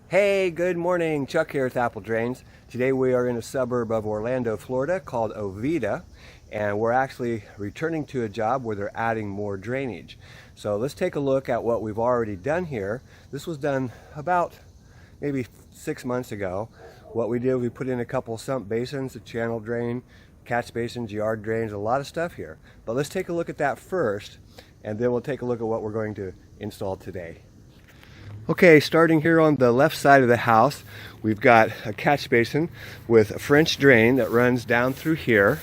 Hey, good morning. Chuck here with Apple Drains. Today we are in a suburb of Orlando, Florida called Oviedo, and we're actually returning to a job where they're adding more drainage. So let's take a look at what we've already done here. This was done about maybe 6 months ago. What we did, we put in a couple sump basins, a channel drain, catch basins, yard drains, a lot of stuff here. But let's take a look at that first, and then we'll take a look at what we're going to install today. Okay, starting here on the left side of the house, we've got a catch basin with a French drain that runs down through here.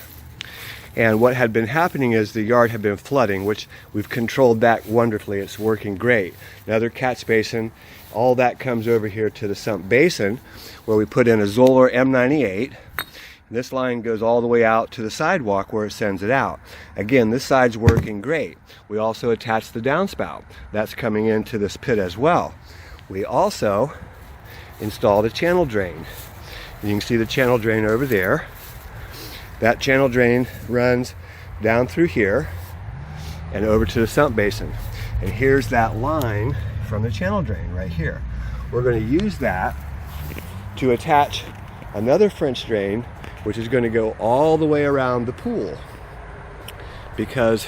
And what had been happening is the yard had been flooding, which we've controlled that wonderfully. It's working great. Another catch basin, all that comes over here to the sump basin where we put in a Zoller M98. This line goes all the way out to the sidewalk where it sends it out. Again, this side's working great. We also attached the downspout. That's coming into this pit as well. We also installed a channel drain. And you can see the channel drain over there. That channel drain runs down through here and over to the sump basin. And here's that line from the channel drain right here. We're going to use that to attach another French drain, which is going to go all the way around the pool. Because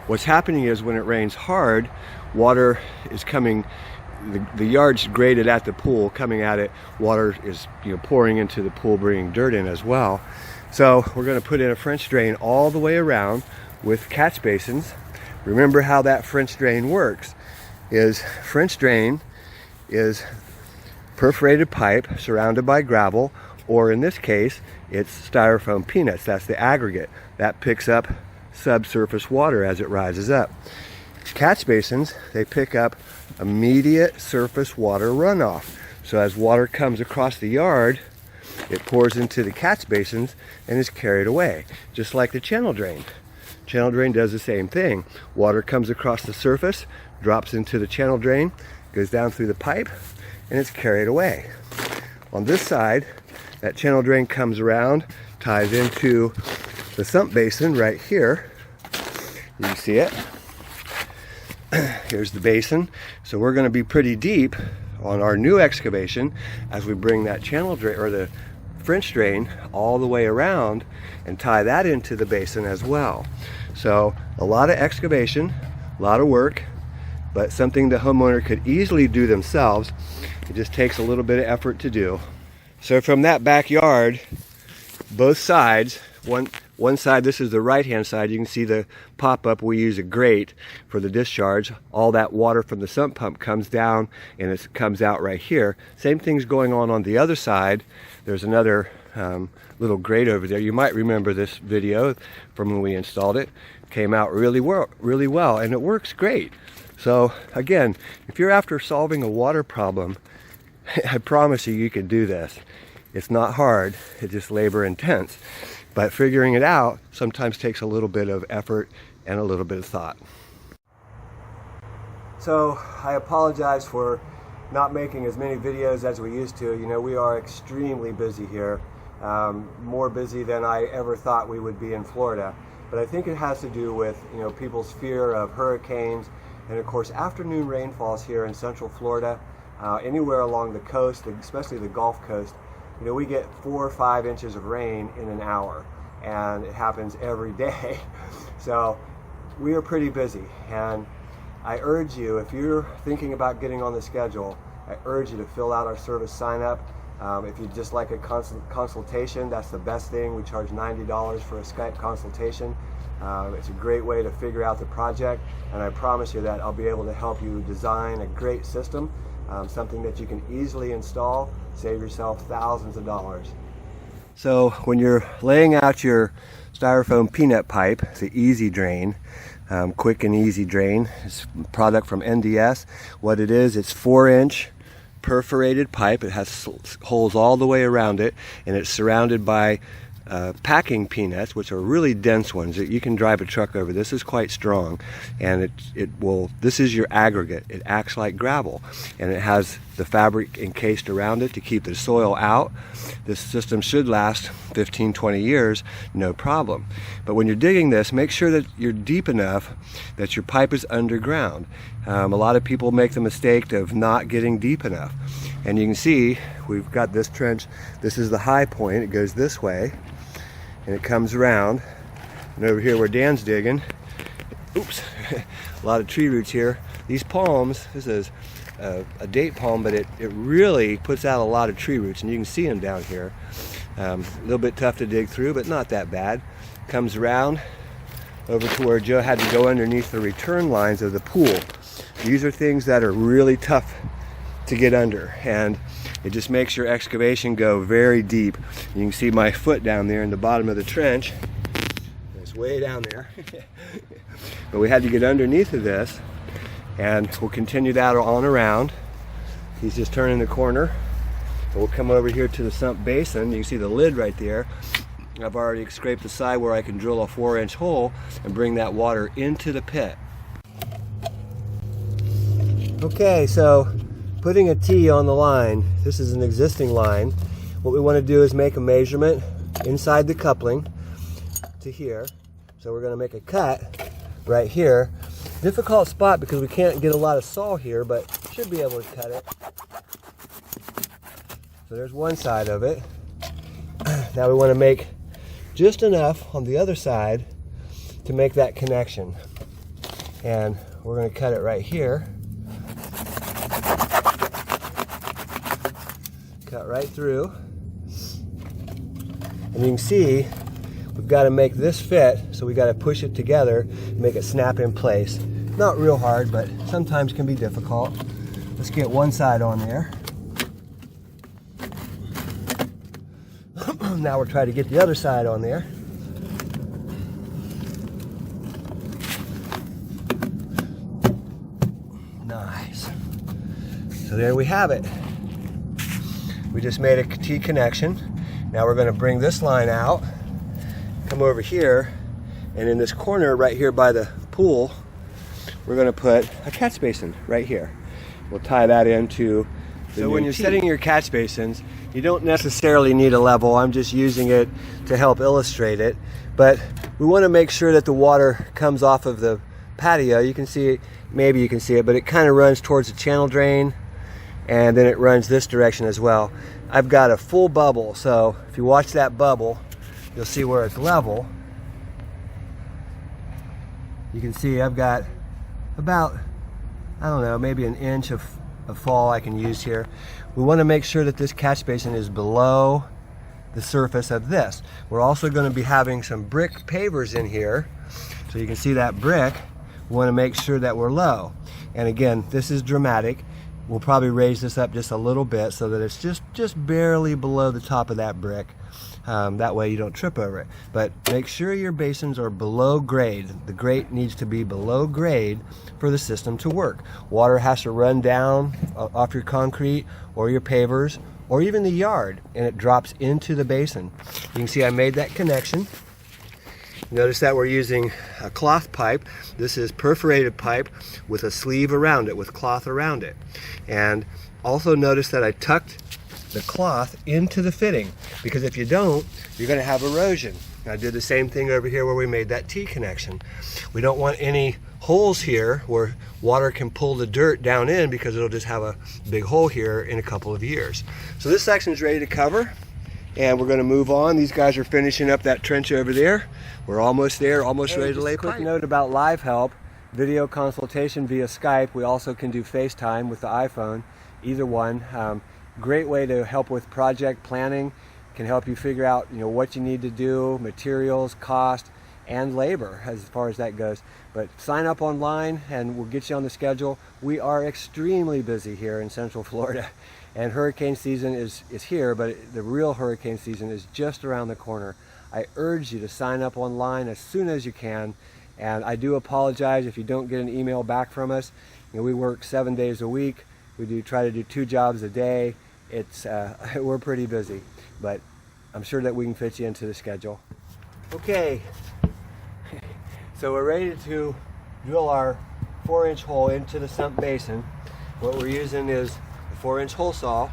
what's happening is when it rains hard, water is coming, the yard's graded at the pool, coming at it, water is pouring into the pool, bringing dirt in as well. So we're going to put in a French drain all the way around with catch basins. Remember how that French drain works. French drain is perforated pipe surrounded by gravel, or in this case, it's styrofoam peanuts. That's the aggregate. That picks up subsurface water as it rises up. Catch basins, they pick up immediate surface water runoff. So as water comes across the yard, it pours into the catch basins and is carried away, just like the channel drain. Channel drain does the same thing. Water comes across the surface, drops into the channel drain, goes down through the pipe, and it's carried away. On this side, that channel drain comes around, ties into the sump basin right here. You see it? Here's the basin. So we're going to be pretty deep on our new excavation as we bring that channel drain, or the French drain, all the way around and tie that into the basin as well. So a lot of excavation, a lot of work, but something the homeowner could easily do themselves. It just takes a little bit of effort to do. So from that backyard, both sides, one side, this is the right-hand side, you can see the pop-up. We use a grate for the discharge. All that water from the sump pump comes down and it comes out right here. Same thing's going on the other side. There's another little grate over there. You might remember this video from when we installed it. Came out really well, and it works great. So again, if you're after solving a water problem, I promise you can do this. It's not hard, it's just labor intense. But figuring it out sometimes takes a little bit of effort and a little bit of thought. So I apologize for not making as many videos as we used to. We are extremely busy here, more busy than I ever thought we would be in Florida. But I think it has to do with people's fear of hurricanes, and of course afternoon rainfalls here in Central Florida. Anywhere along the coast, especially the Gulf Coast, we get 4 or 5 inches of rain in an hour, and it happens every day. So we are pretty busy, and I urge you, if you're thinking about getting on the schedule, I urge you to fill out our service sign up. If you'd just like a consultation, that's the best thing. We charge $90 for a Skype consultation. It's a great way to figure out the project, and I promise you that I'll be able to help you design a great system, something that you can easily install, save yourself thousands of dollars. So when you're laying out your styrofoam peanut pipe, the Easy Drain, quick and easy drain, it's a product from NDS. What it is, it's 4-inch perforated pipe. It has holes all the way around it, and it's surrounded by packing peanuts, which are really dense ones that you can drive a truck over. This is quite strong, and this is your aggregate. It acts like gravel, and it has the fabric encased around it to keep the soil out. This system should last 15-20 years, no problem. But when you're digging this, make sure that you're deep enough that your pipe is underground. A lot of people make the mistake of not getting deep enough. And you can see we've got this trench. This is the high point. It goes this way and it comes around. And over here where Dan's digging, oops, a lot of tree roots here. These palms, this is a date palm, but it really puts out a lot of tree roots, and you can see them down here. A little bit tough to dig through, but not that bad. Comes around over to where Joe had to go underneath the return lines of the pool. These are things that are really tough to get under, and it just makes your excavation go very deep. You can see my foot down there in the bottom of the trench. It's way down there. But we had to get underneath of this, and we'll continue that on around. He's just turning the corner. And we'll come over here to the sump basin. You can see the lid right there. I've already scraped the side where I can drill a 4-inch hole and bring that water into the pit. Okay, so putting a T on the line. This is an existing line. What we want to do is make a measurement inside the coupling to here. So we're going to make a cut right here. Difficult spot because we can't get a lot of saw here, but should be able to cut it. So there's one side of it. Now we want to make just enough on the other side to make that connection. And we're going to cut it right here. Cut right through. And you can see we've got to make this fit, so we got to push it together, make it snap in place. Not real hard, but sometimes can be difficult. Let's get one side on there. Now we'll try to get the other side on there. Nice. So there we have it. We just made a T connection. Now we're going to bring this line out, come over here, and in this corner right here by the pool, we're going to put a catch basin right here. We'll tie that into the So when you're setting your catch basins, you don't necessarily need a level. I'm just using it to help illustrate it. But we want to make sure that the water comes off of the patio. You can see it, maybe you can see it, but it kind of runs towards the channel drain, and then it runs this direction as well. I've got a full bubble, so if you watch that bubble, you'll see where it's level. You can see I've got about, I don't know, maybe an inch of fall I can use here. We want to make sure that this catch basin is below the surface of this. We're also going to be having some brick pavers in here, so you can see that brick. We want to make sure that we're low. And again, this is dramatic. We'll probably raise this up just a little bit so that it's just barely below the top of that brick. That way you don't trip over it. But make sure your basins are below grade. The grate needs to be below grade for the system to work. Water has to run down off your concrete or your pavers or even the yard, and it drops into the basin. You can see I made that connection. Notice that we're using a cloth pipe. This is perforated pipe with a sleeve around it, with cloth around it. And also notice that I tucked the cloth into the fitting, because if you don't, you're going to have erosion. I did the same thing over here where we made that T connection. We don't want any holes here where water can pull the dirt down in, because it'll just have a big hole here in a couple of years. So this section is ready to cover, and we're going to move on. These guys are finishing up that trench over there. We're almost there, almost ready to lay pipe. Quick note about live help, video consultation via Skype. We also can do FaceTime with the iPhone, either one. Great way to help with project planning. Can help you figure out what you need to do, materials, cost, and labor as far as that goes. But sign up online and we'll get you on the schedule. We are extremely busy here in Central Florida, and hurricane season is here, but the real hurricane season is just around the corner. I urge you to sign up online as soon as you can, and I do apologize if you don't get an email back from us. We work 7 days a week. We try to do 2 jobs a day. We're pretty busy, but I'm sure that we can fit you into the schedule. Okay, so we're ready to drill our 4-inch hole into the sump basin. What we're using is a 4-inch hole saw,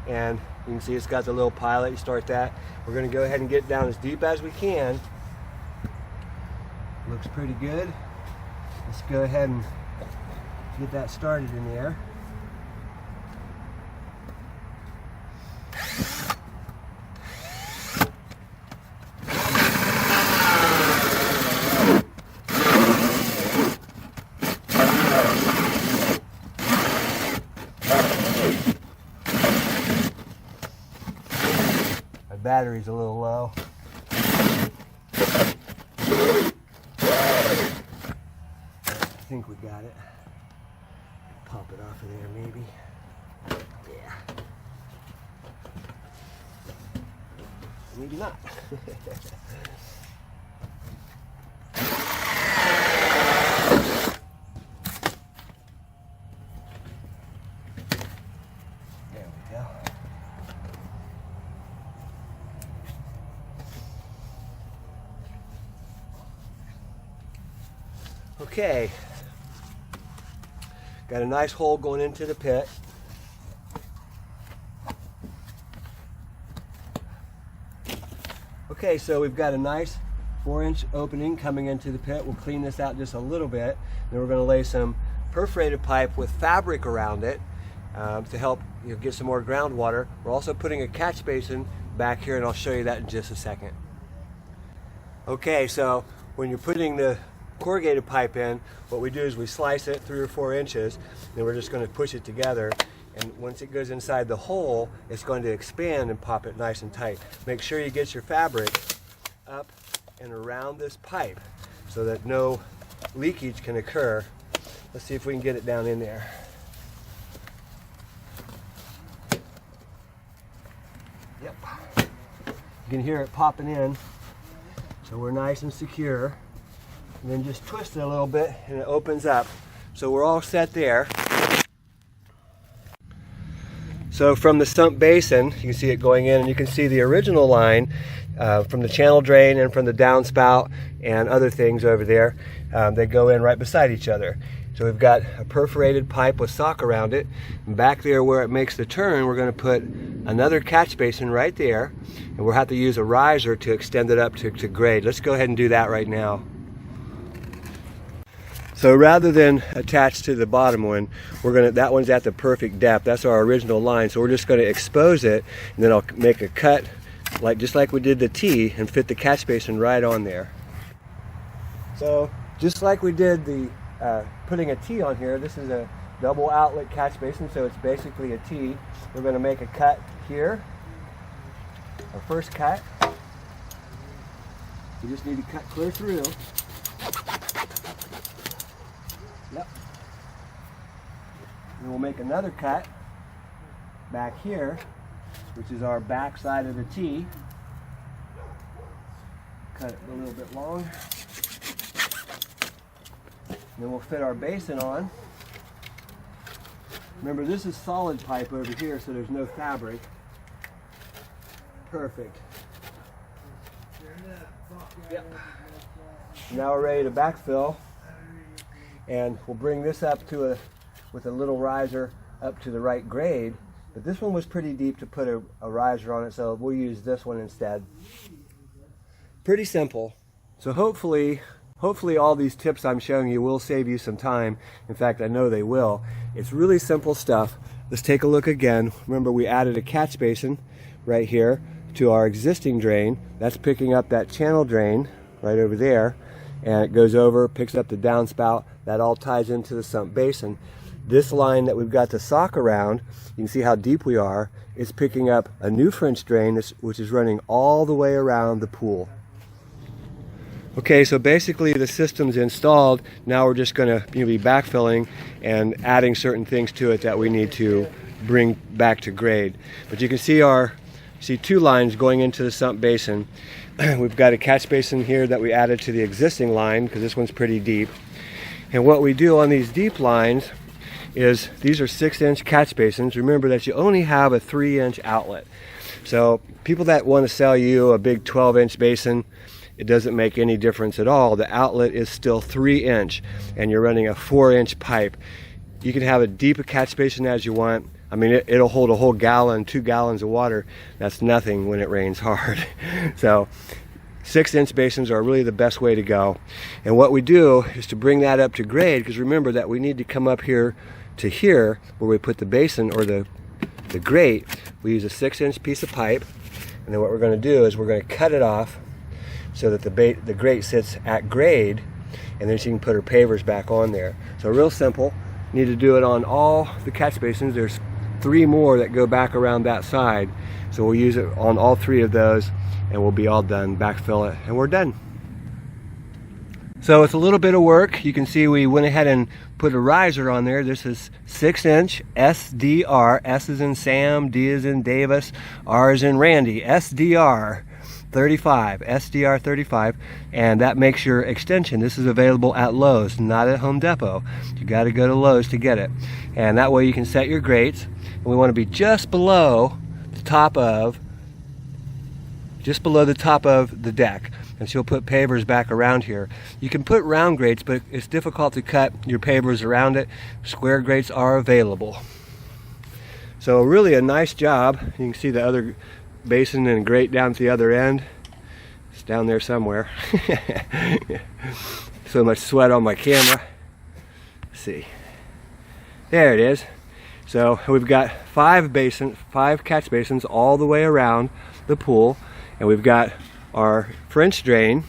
and you can see it's got the little pilot. You start that. We're going to go ahead and get down as deep as we can. Looks pretty good. Let's go ahead and Get that started in there. My battery's a little low. I think we got it. Pop it off of there, maybe. Yeah. Maybe not. There we go. Okay. Got a nice hole going into the pit. Okay, so we've got a nice 4-inch opening coming into the pit. We'll clean this out just a little bit. Then we're going to lay some perforated pipe with fabric around it to help get some more groundwater. We're also putting a catch basin back here, and I'll show you that in just a second. Okay, so when you're putting the corrugated pipe in, what we do is we slice it 3 or 4 inches, and we're just going to push it together, and once it goes inside the hole, it's going to expand and pop it nice and tight. Make sure you get your fabric up and around this pipe so that no leakage can occur. Let's see if we can get it down in there. Yep. You can hear it popping in, so we're nice and secure. And then just twist it a little bit and it opens up. So we're all set there. So from the sump basin, you can see it going in, and you can see the original line from the channel drain and from the downspout and other things over there. They go in right beside each other. So we've got a perforated pipe with sock around it. And back there where it makes the turn, we're going to put another catch basin right there. And we'll have to use a riser to extend it up to grade. Let's go ahead and do that right now. So rather than attach to the bottom one, that one's at the perfect depth. That's our original line. So we're just going to expose it, and then I'll make a cut just like we did the T and fit the catch basin right on there. So just like we did the putting a T on here, this is a double outlet catch basin, so it's basically a T. We're going to make a cut here. Our first cut. You just need to cut clear through. Yep. And we'll make another cut back here, which is our back side of the T. Cut it a little bit long. And then we'll fit our basin on. Remember, this is solid pipe over here, so there's no fabric. Perfect. Yep. Now we're ready to backfill. And we'll bring this up to with a little riser up to the right grade. But this one was pretty deep to put a riser on it, so we'll use this one instead. Pretty simple. So hopefully all these tips I'm showing you will save you some time. In fact, I know they will. It's really simple stuff. Let's take a look again. Remember, we added a catch basin right here to our existing drain. That's picking up that channel drain right over there. And it goes over, picks up the downspout. That all ties into the sump basin. This line that we've got the sock around, you can see how deep we are, is picking up a new French drain, which is running all the way around the pool. Okay, so basically the system's installed. Now we're just going to be backfilling and adding certain things to it that we need to bring back to grade. But you can see 2 lines going into the sump basin. We've got a catch basin here that we added to the existing line because this one's pretty deep. And what we do on these deep lines is these are 6-inch catch basins. Remember that you only have a 3-inch outlet. So people that want to sell you a big 12-inch basin, it doesn't make any difference at all. The outlet is still 3-inch and you're running a 4-inch pipe. You can have as deep a catch basin as you want. I mean, it'll hold a whole gallon, 2 gallons of water. That's nothing when it rains hard. So 6-inch basins are really the best way to go. And what we do is to bring that up to grade, because remember that we need to come up here to here where we put the basin or the grate. We use a 6-inch piece of pipe, and then what we're going to do is we're going to cut it off so that the grate sits at grade, and then she can put her pavers back on there. So real simple. You need to do it on all the catch basins. There's 3 more that go back around that side, so we'll use it on all 3 of those, and we'll be all done. Backfill it, and we're done. So it's a little bit of work. You can see we went ahead and put a riser on there. This is 6-inch SDR. S is in Sam, D is in Davis, R is in Randy. SDR 35, SDR 35, and that makes your extension. This is available at Lowe's, not at Home Depot. You got to go to Lowe's to get it, and that way you can set your grates. And we want to be just below the top of the deck, and she'll put pavers back around here. You can put round grates, but it's difficult to cut your pavers around it. Square grates are available. So really a nice job. You can see the other basin and grate down at the other end. It's down there somewhere. So much sweat on my camera. Let's see. There it is. So we've got 5 catch basins all the way around the pool, and we've got our French drain,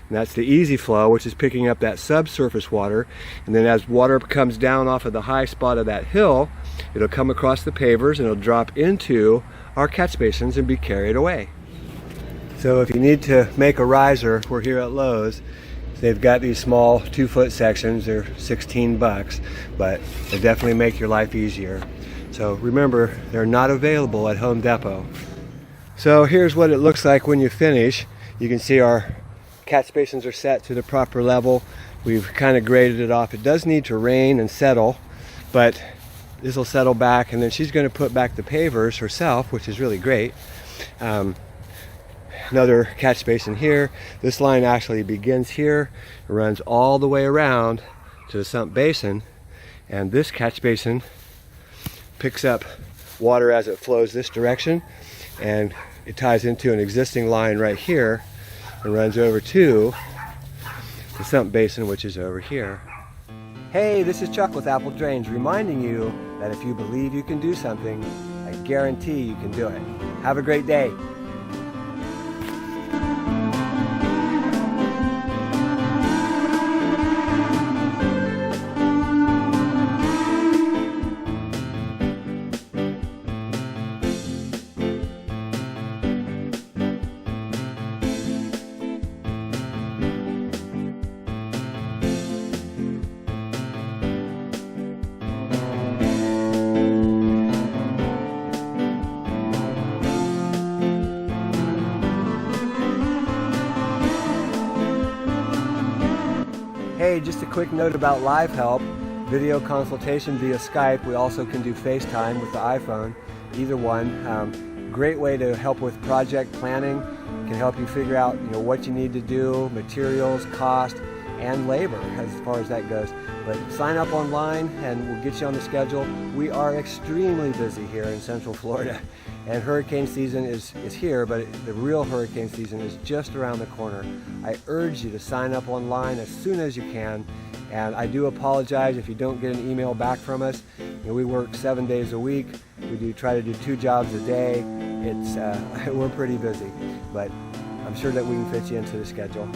and that's the easy flow, which is picking up that subsurface water, and then as water comes down off of the high spot of that hill, it'll come across the pavers and it'll drop into our catch basins and be carried away. So if you need to make a riser, we're here at Lowe's. They've got these small 2-foot sections. They're $16, but they definitely make your life easier. So remember, they're not available at Home Depot. So here's what it looks like when you finish. You can see our catch basins are set to the proper level. We've kind of graded it off. It does need to rain and settle, but this will settle back, and then she's going to put back the pavers herself, which is really great. Another catch basin here. This line actually begins here, runs all the way around to the sump basin, and this catch basin picks up water as it flows this direction, and it ties into an existing line right here and runs over to the sump basin, which is over here. Hey, this is Chuck with Apple Drains, reminding you that if you believe you can do something, I guarantee you can do it. Have a great day. Hey, just a quick note about live help, video consultation via Skype. We also can do FaceTime with the iPhone, either one. Great way to help with project planning. Can help you figure out what you need to do, materials, cost, and labor as far as that goes. But sign up online and we'll get you on the schedule. We are extremely busy here in Central Florida, and hurricane season is here, but the real hurricane season is just around the corner. I urge you to sign up online as soon as you can, and I do apologize if you don't get an email back from us. We work 7 days a week. We do try to do 2 jobs a day. We're pretty busy, but I'm sure that we can fit you into the schedule.